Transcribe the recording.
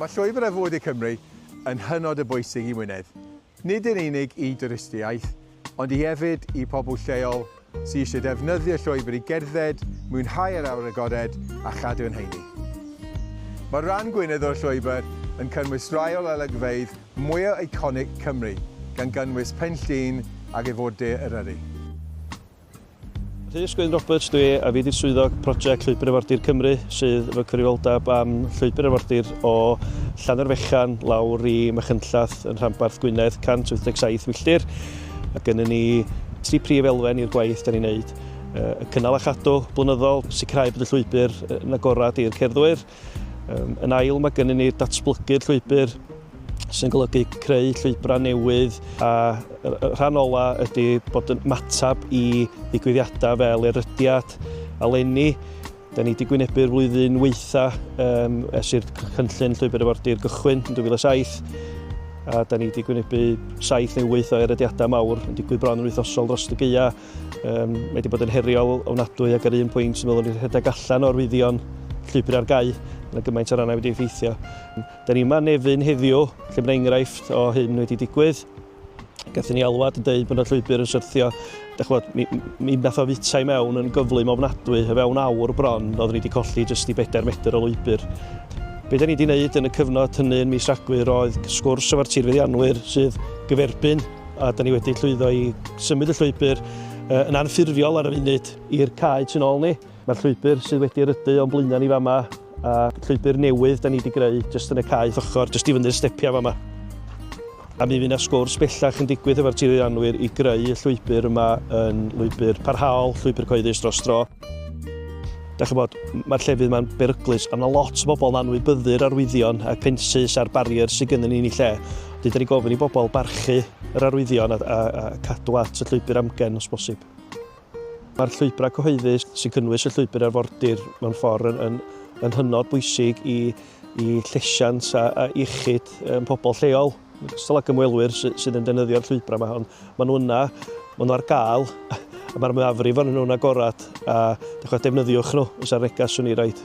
Mae Llwybr Arfordir Cymru yn hynod y bwysig i Gwynedd. Nid yn unig i dwristiaeth, ond i hefyd i pobl lleol sydd eisiau defnyddio llwybr i gerdded, mwynhau yr awr agored a chadw'n heini. Mae ran Gwynedd o'r llwybr yn cynnwys rai o olygfeydd mwyaf eiconic Cymru, gan gynnwys Penllyn ac efordir Eryri. Rhys Gwyn Roberts dwi, a fi di'r swyddog prosiect Llwybr Arfordir Cymru sydd efo cyfrifoldeb am llwybr arfordir o Llanarfechan lawr i Machynllath yn rhanbarth Gwynedd 187 milltir. A gynnu ni 3 prif elfen i'r gwaith da ni'n neud. Y cynnal a chadw blynyddol, sicrhau bod y llwybr yn agorad i'r cerddwyr. Yn ail mae gynnu ni datblygu'r llwybr sy'n golygu creu llwybra newydd, a rhan ola ydy bod yn matab i ddigwyddiadau fel erydiad, eleni. Da ni wedi gwynebu'r flwyddyn waitha ers i'r cynllun Llwybr Arfordir gychwyn yn 2007. A da ni wedi gwynebu 7 neu 8 o erydiadau mawr yn digwydd bron yn wythnosol dros y Gaea. Mae wedi bod yn heriol ofnadwy ac ar un pwynt sy'n meddwl ni'n rhedeg allan o'r wyddion llwybr ar gau. Yna gymaint o rannau wedi effeithio. Da ni yma Nefyn heddiw, lle mae enghraifft o hyn wedi digwydd. Gathon ni alwad yn dweud bod y llwybr yn syrthio. Mi nath o fita i mewn yn gyflym ofnadwy, y fewn awr bron, oedden ni wedi colli jyst i 4 metr o lwybr. Be da ni wedi wneud yn y cyfnod hynny yn mis Rhagfyr oedd sgwrs efo'r tirfeddianwyr sydd gyferbyn, a da ni wedi llwyddo i symud y llwybr yn anffurfiol ar y funud i'r cae tu ôl ni. Mae'r llwybr sydd wedi erydu o'n blaenau ni fama, a llwybr newydd da ni wedi greu jyst yn y cae ochr, jyst i fyny'r stepia fama. A mi fydd yna sgwrs bellach yn digwydd efo'r tirfeddianwyr i greu y llwybr yma yn lwybr parhau, llwybr cyhoeddus dros dro. Dach chi'n bod, mae'r llefydd yma'n beryglus, a mae lot o bobl yn anwybyddu'r arwyddion ac pensys a'r barier sydd gennym ni'n ei lle. Dyd da ni gofyn i bobl barchu yr arwyddion a cadw at y llwybr amgen os bosib. Mae'r llwybrau cyhoeddus sy'n cynnwys y llwybr arfordir mewn ffordd yn hynod bwysig i llesiant a iechyd pobl lleol. Ystol ac ymwelwyr sydd yn defnyddio'r llwybra yma, ond maen nhw yna, maen nhw ar gael, a mae'r mwyafrif o'n nhw'n agorad, a defnyddiwch nhw, os ar negas swn i raid.